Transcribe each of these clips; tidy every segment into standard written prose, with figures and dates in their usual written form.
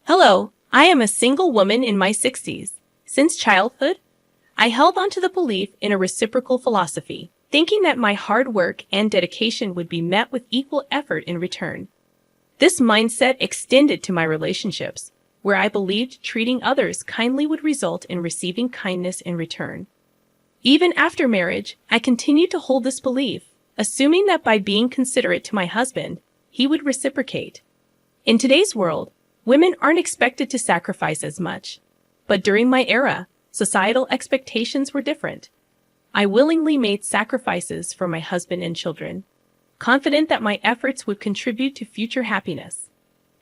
Hello, I am a single woman in my 60s. Since childhood, I held on to the belief in a reciprocal philosophy, thinking that my hard work and dedication would be met with equal effort in return. This mindset extended to my relationships, where I believed treating others kindly would result in receiving kindness in return. Even after marriage, I continued to hold this belief, assuming that by being considerate to my husband, he would reciprocate. In today's world, women aren't expected to sacrifice as much. But during my era, societal expectations were different. I willingly made sacrifices for my husband and children, confident that my efforts would contribute to future happiness.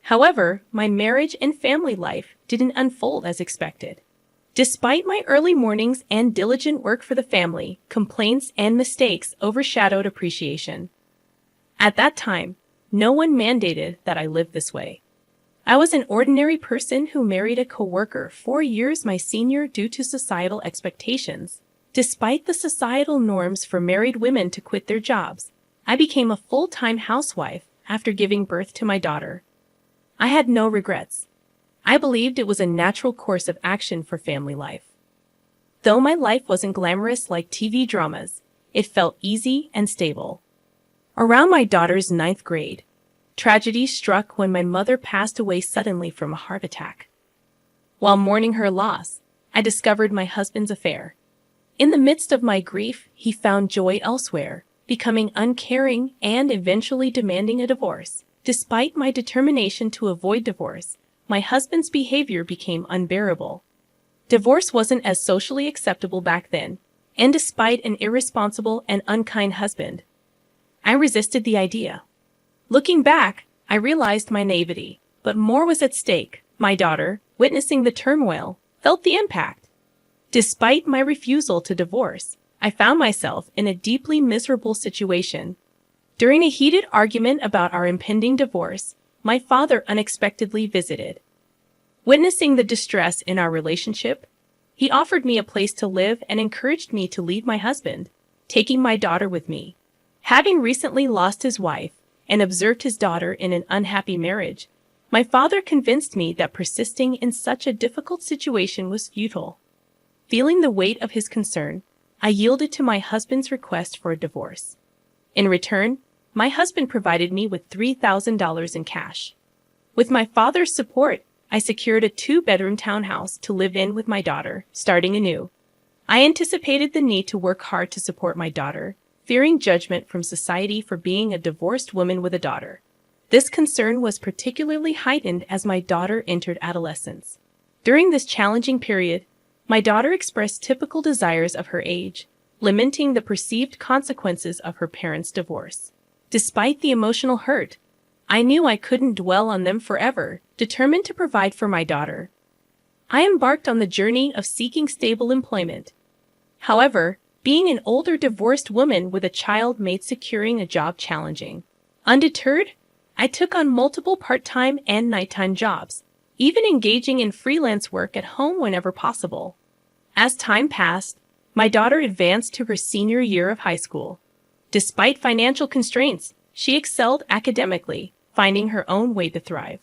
However, my marriage and family life didn't unfold as expected. Despite my early mornings and diligent work for the family, complaints and mistakes overshadowed appreciation. At that time, no one mandated that I live this way. I was an ordinary person who married a coworker 4 years my senior due to societal expectations. Despite the societal norms for married women to quit their jobs, I became a full-time housewife after giving birth to my daughter. I had no regrets. I believed it was a natural course of action for family life. Though my life wasn't glamorous like TV dramas, it felt easy and stable. Around my daughter's 9th grade, tragedy struck when my mother passed away suddenly from a heart attack. While mourning her loss, I discovered my husband's affair. In the midst of my grief, he found joy elsewhere, becoming uncaring and eventually demanding a divorce. Despite my determination to avoid divorce, my husband's behavior became unbearable. Divorce wasn't as socially acceptable back then, and despite an irresponsible and unkind husband, I resisted the idea. Looking back, I realized my naivety, but more was at stake. My daughter, witnessing the turmoil, felt the impact. Despite my refusal to divorce, I found myself in a deeply miserable situation. During a heated argument about our impending divorce, my father unexpectedly visited. Witnessing the distress in our relationship, he offered me a place to live and encouraged me to leave my husband, taking my daughter with me. Having recently lost his wife, and observed his daughter in an unhappy marriage, my father convinced me that persisting in such a difficult situation was futile. Feeling the weight of his concern, I yielded to my husband's request for a divorce. In return, my husband provided me with $3,000 in cash. With my father's support, I secured a 2-bedroom townhouse to live in with my daughter, starting anew. I anticipated the need to work hard to support my daughter, fearing judgment from society for being a divorced woman with a daughter. This concern was particularly heightened as my daughter entered adolescence. During this challenging period, my daughter expressed typical desires of her age, lamenting the perceived consequences of her parents' divorce. Despite the emotional hurt, I knew I couldn't dwell on them forever, determined to provide for my daughter. I embarked on the journey of seeking stable employment. However, being an older divorced woman with a child made securing a job challenging. Undeterred, I took on multiple part-time and nighttime jobs, even engaging in freelance work at home whenever possible. As time passed, my daughter advanced to her senior year of high school. Despite financial constraints, she excelled academically, finding her own way to thrive.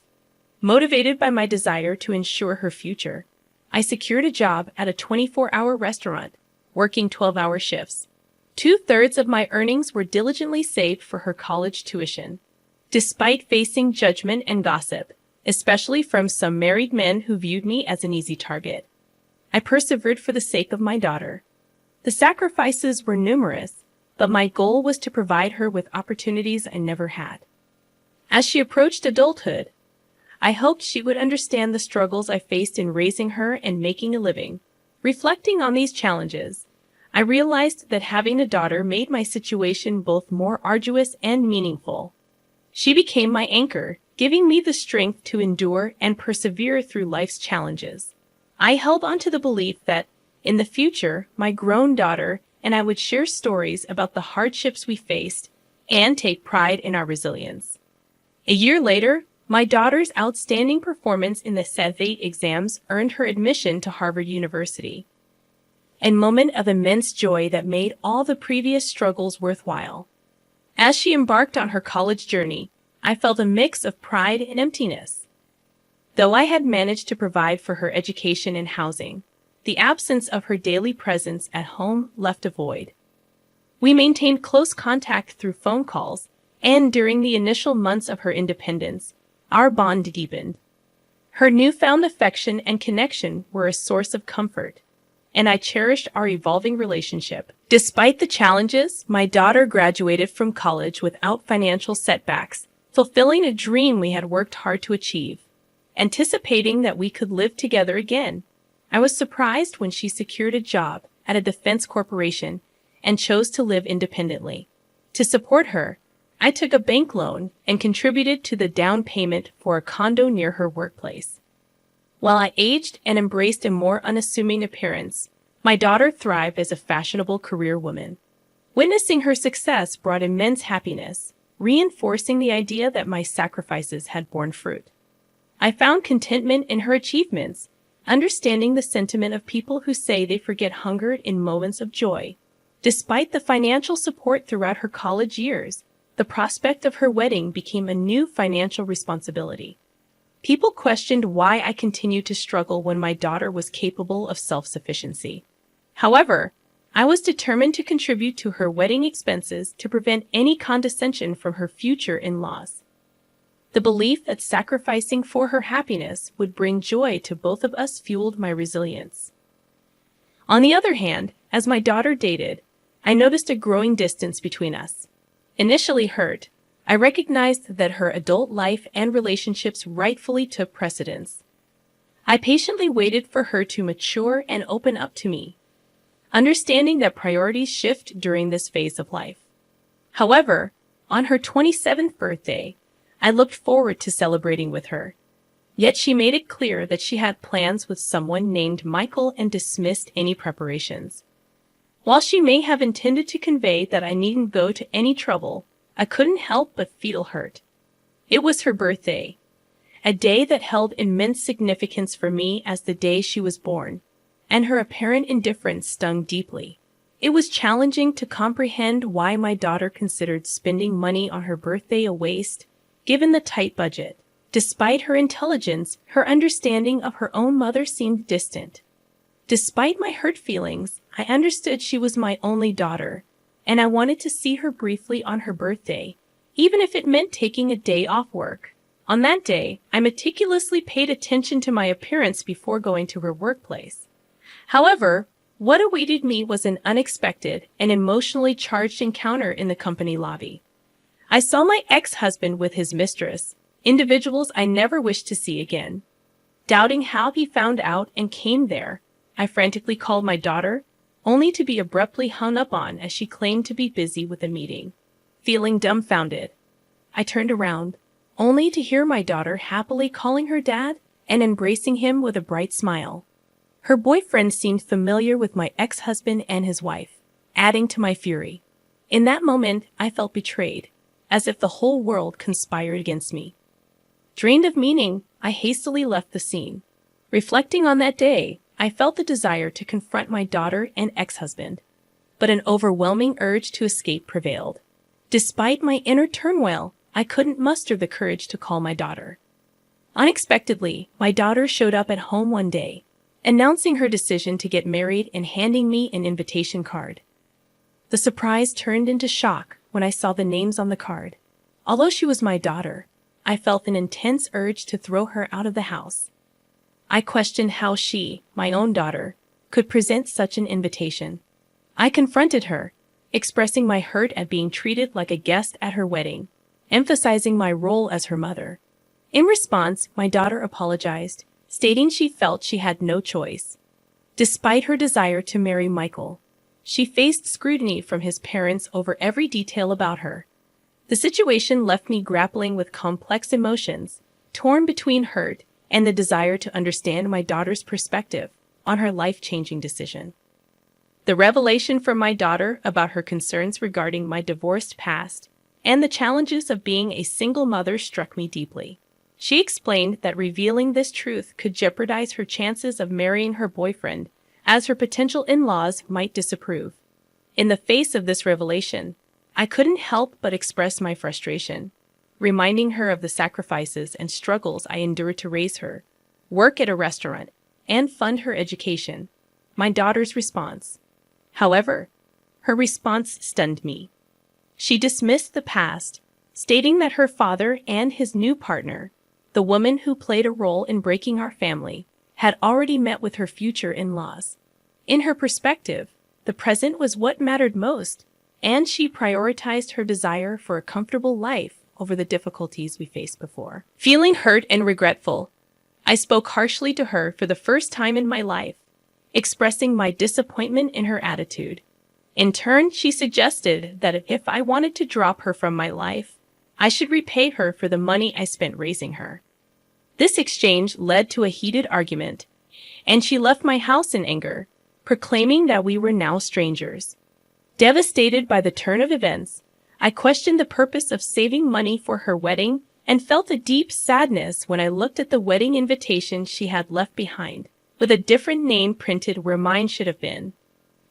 Motivated by my desire to ensure her future, I secured a job at a 24-hour restaurant, working 12-hour shifts. 2/3 of my earnings were diligently saved for her college tuition. Despite facing judgment and gossip, especially from some married men who viewed me as an easy target, I persevered for the sake of my daughter. The sacrifices were numerous, but my goal was to provide her with opportunities I never had. As she approached adulthood, I hoped she would understand the struggles I faced in raising her and making a living. Reflecting on these challenges, I realized that having a daughter made my situation both more arduous and meaningful. She became my anchor, giving me the strength to endure and persevere through life's challenges. I held on to the belief that, in the future, my grown daughter and I would share stories about the hardships we faced and take pride in our resilience. A year later, my daughter's outstanding performance in the SAT exams earned her admission to Harvard University. A moment of immense joy that made all the previous struggles worthwhile. As she embarked on her college journey, I felt a mix of pride and emptiness. Though I had managed to provide for her education and housing, the absence of her daily presence at home left a void. We maintained close contact through phone calls, and during the initial months of her independence, our bond deepened. Her newfound affection and connection were a source of comfort, and I cherished our evolving relationship. Despite the challenges, my daughter graduated from college without financial setbacks, fulfilling a dream we had worked hard to achieve. Anticipating that we could live together again, I was surprised when she secured a job at a defense corporation and chose to live independently. To support her, I took a bank loan and contributed to the down payment for a condo near her workplace. While I aged and embraced a more unassuming appearance, my daughter thrived as a fashionable career woman. Witnessing her success brought immense happiness, reinforcing the idea that my sacrifices had borne fruit. I found contentment in her achievements, understanding the sentiment of people who say they forget hunger in moments of joy. Despite the financial support throughout her college years, the prospect of her wedding became a new financial responsibility. People questioned why I continued to struggle when my daughter was capable of self-sufficiency. However, I was determined to contribute to her wedding expenses to prevent any condescension from her future in-laws. The belief that sacrificing for her happiness would bring joy to both of us fueled my resilience. On the other hand, as my daughter dated, I noticed a growing distance between us. Initially hurt, I recognized that her adult life and relationships rightfully took precedence. I patiently waited for her to mature and open up to me, understanding that priorities shift during this phase of life. However, on her 27th birthday, I looked forward to celebrating with her. Yet she made it clear that she had plans with someone named Michael and dismissed any preparations. While she may have intended to convey that I needn't go to any trouble, I couldn't help but feel hurt. It was her birthday, a day that held immense significance for me as the day she was born, and her apparent indifference stung deeply. It was challenging to comprehend why my daughter considered spending money on her birthday a waste, given the tight budget. Despite her intelligence, her understanding of her own mother seemed distant. Despite my hurt feelings, I understood she was my only daughter, and I wanted to see her briefly on her birthday, even if it meant taking a day off work. On that day, I meticulously paid attention to my appearance before going to her workplace. However, what awaited me was an unexpected and emotionally charged encounter in the company lobby. I saw my ex-husband with his mistress, individuals I never wished to see again. Doubting how he found out and came there, I frantically called my daughter, only to be abruptly hung up on as she claimed to be busy with a meeting. Feeling dumbfounded, I turned around, only to hear my daughter happily calling her dad and embracing him with a bright smile. Her boyfriend seemed familiar with my ex-husband and his wife, adding to my fury. In that moment, I felt betrayed, as if the whole world conspired against me. Drained of meaning, I hastily left the scene. Reflecting on that day, I felt the desire to confront my daughter and ex-husband, but an overwhelming urge to escape prevailed. Despite my inner turmoil, I couldn't muster the courage to call my daughter. Unexpectedly, my daughter showed up at home one day, announcing her decision to get married and handing me an invitation card. The surprise turned into shock when I saw the names on the card. Although she was my daughter, I felt an intense urge to throw her out of the house. I questioned how she, my own daughter, could present such an invitation. I confronted her, expressing my hurt at being treated like a guest at her wedding, emphasizing my role as her mother. In response, my daughter apologized, stating she felt she had no choice. Despite her desire to marry Michael, she faced scrutiny from his parents over every detail about her. The situation left me grappling with complex emotions, torn between hurt and the desire to understand my daughter's perspective on her life-changing decision. The revelation from my daughter about her concerns regarding my divorced past and the challenges of being a single mother struck me deeply. She explained that revealing this truth could jeopardize her chances of marrying her boyfriend, as her potential in-laws might disapprove. In the face of this revelation, I couldn't help but express my frustration, reminding her of the sacrifices and struggles I endured to raise her. work at a restaurant, and fund her education. My daughter's response. However, her response stunned me. She dismissed the past, stating that her father and his new partner, the woman who played a role in breaking our family, had already met with her future in-laws. In her perspective, the present was what mattered most, and she prioritized her desire for a comfortable life over the difficulties we faced before. Feeling hurt and regretful, I spoke harshly to her for the first time in my life, expressing my disappointment in her attitude. In turn, she suggested that if I wanted to drop her from my life, I should repay her for the money I spent raising her. This exchange led to a heated argument, and she left my house in anger, proclaiming that we were now strangers. Devastated by the turn of events, I questioned the purpose of saving money for her wedding and felt a deep sadness when I looked at the wedding invitation she had left behind, with a different name printed where mine should have been.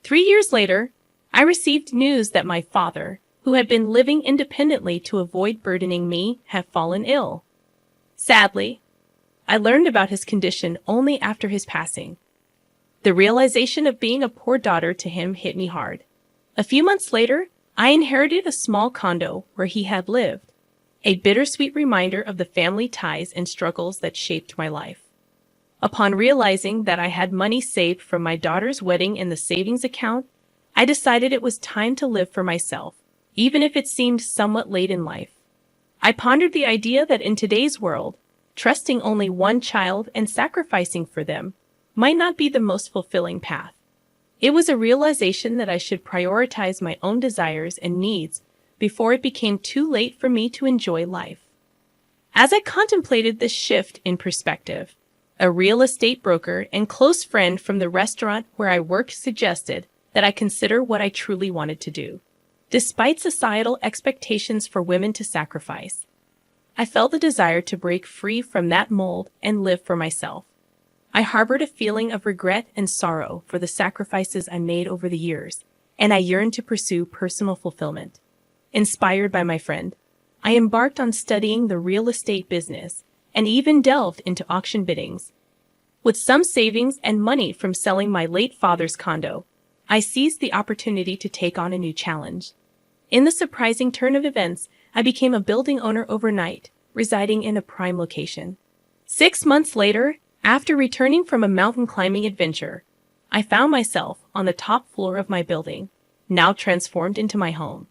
3 years later, I received news that my father, who had been living independently to avoid burdening me, had fallen ill. Sadly, I learned about his condition only after his passing. The realization of being a poor daughter to him hit me hard. A few months later, I inherited a small condo where he had lived, a bittersweet reminder of the family ties and struggles that shaped my life. Upon realizing that I had money saved from my daughter's wedding in the savings account, I decided it was time to live for myself, even if it seemed somewhat late in life. I pondered the idea that in today's world, trusting only one child and sacrificing for them might not be the most fulfilling path. It was a realization that I should prioritize my own desires and needs before it became too late for me to enjoy life. As I contemplated this shift in perspective, a real estate broker and close friend from the restaurant where I worked suggested that I consider what I truly wanted to do. Despite societal expectations for women to sacrifice, I felt the desire to break free from that mold and live for myself. I harbored a feeling of regret and sorrow for the sacrifices I made over the years, and I yearned to pursue personal fulfillment. Inspired by my friend, I embarked on studying the real estate business and even delved into auction biddings. With some savings and money from selling my late father's condo, I seized the opportunity to take on a new challenge. In the surprising turn of events, I became a building owner overnight, residing in a prime location. 6 months later, after returning from a mountain climbing adventure, I found myself on the top floor of my building, now transformed into my home.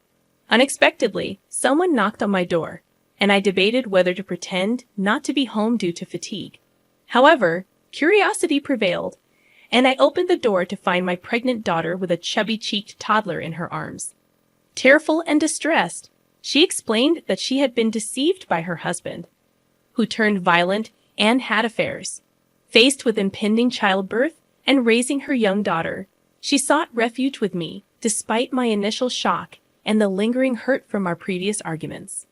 Unexpectedly, someone knocked on my door, and I debated whether to pretend not to be home due to fatigue. However, curiosity prevailed, and I opened the door to find my pregnant daughter with a chubby-cheeked toddler in her arms. Tearful and distressed, she explained that she had been deceived by her husband, who turned violent and had affairs. Faced with impending childbirth and raising her young daughter, she sought refuge with me, despite my initial shock and the lingering hurt from our previous arguments.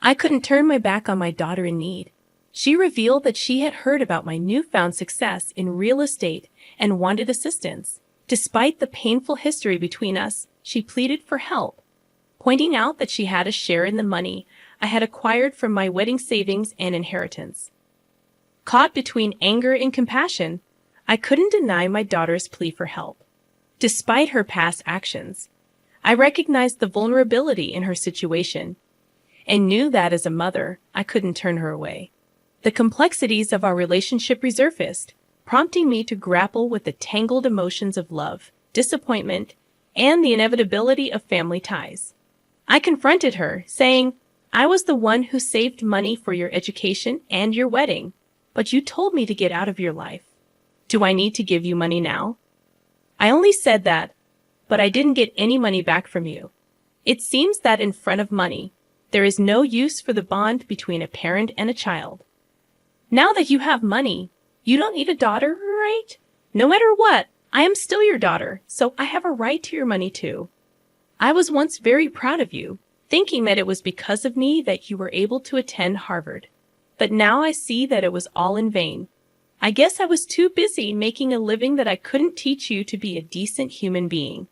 I couldn't turn my back on my daughter in need. She revealed that she had heard about my newfound success in real estate and wanted assistance. Despite the painful history between us, she pleaded for help, pointing out that she had a share in the money I had acquired from my wedding savings and inheritance. Caught between anger and compassion, I couldn't deny my daughter's plea for help. Despite her past actions, I recognized the vulnerability in her situation and knew that as a mother, I couldn't turn her away. The complexities of our relationship resurfaced, prompting me to grapple with the tangled emotions of love, disappointment, and the inevitability of family ties. I confronted her, saying, "I was the one who saved money for your education and your wedding, but you told me to get out of your life. Do I need to give you money now?" I only said that, but I didn't get any money back from you. It seems that in front of money, there is no use for the bond between a parent and a child. Now that you have money, you don't need a daughter, right? No matter what, I am still your daughter, so I have a right to your money too. I was once very proud of you, thinking that it was because of me that you were able to attend Harvard. But now I see that it was all in vain. I guess I was too busy making a living that I couldn't teach you to be a decent human being.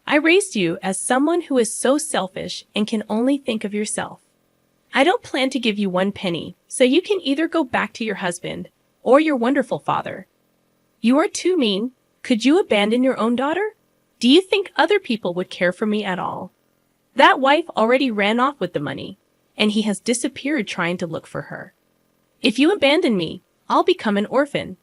I raised you as someone who is so selfish and can only think of yourself. I don't plan to give you 1 penny, so you can either go back to your husband or your wonderful father. You are too mean. Could you abandon your own daughter? Do you think other people would care for me at all? That wife already ran off with the money, and he has disappeared trying to look for her. If you abandon me, I'll become an orphan.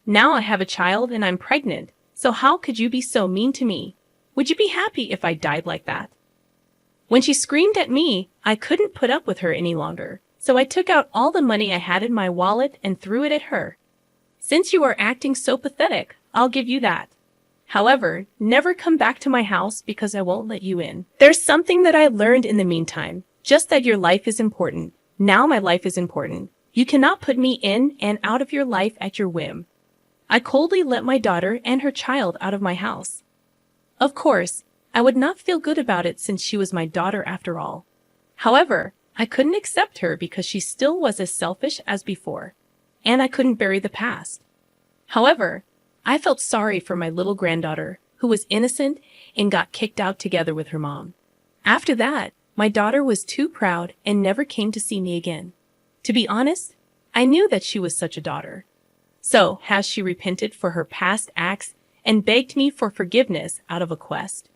Now I have a child and I'm pregnant, so how could you be so mean to me? Would you be happy if I died like that? When she screamed at me, I couldn't put up with her any longer, so I took out all the money I had in my wallet and threw it at her. Since you are acting so pathetic, I'll give you that. However, never come back to my house because I won't let you in. There's something that I learned in the meantime, just that your life is important. Now my life is important. You cannot put me in and out of your life at your whim. I coldly let my daughter and her child out of my house. Of course, I would not feel good about it since she was my daughter after all. However, I couldn't accept her because she still was as selfish as before, and I couldn't bury the past. However, I felt sorry for my little granddaughter, who was innocent and got kicked out together with her mom. After that, my daughter was too proud and never came to see me again. To be honest, I knew that she was such a daughter. So, has she repented for her past acts and begged me for forgiveness out of a quest?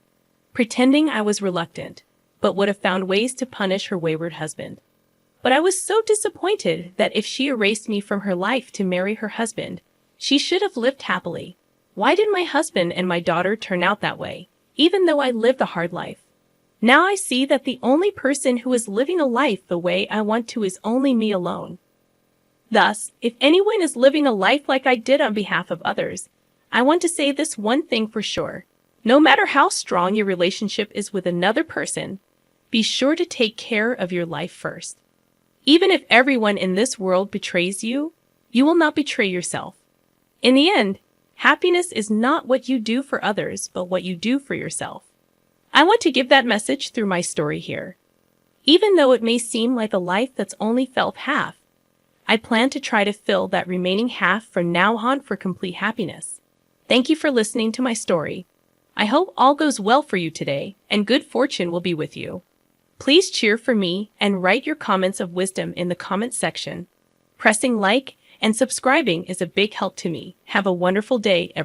Pretending I was reluctant, but would have found ways to punish her wayward husband. But I was so disappointed that if she erased me from her life to marry her husband, she should have lived happily. Why did my husband and my daughter turn out that way, even though I lived a hard life? Now I see that the only person who is living a life the way I want to is only me alone. Thus, if anyone is living a life like I did on behalf of others, I want to say this one thing for sure. No matter how strong your relationship is with another person, be sure to take care of your life first. Even if everyone in this world betrays you, you will not betray yourself. In the end, happiness is not what you do for others, but what you do for yourself. I want to give that message through my story here. Even though it may seem like a life that's only felt half, I plan to try to fill that remaining half from now on for complete happiness. Thank you for listening to my story. I hope all goes well for you today, and good fortune will be with you. Please cheer for me and write your comments of wisdom in the comment section. Pressing like and subscribing is a big help to me. Have a wonderful day, everyone.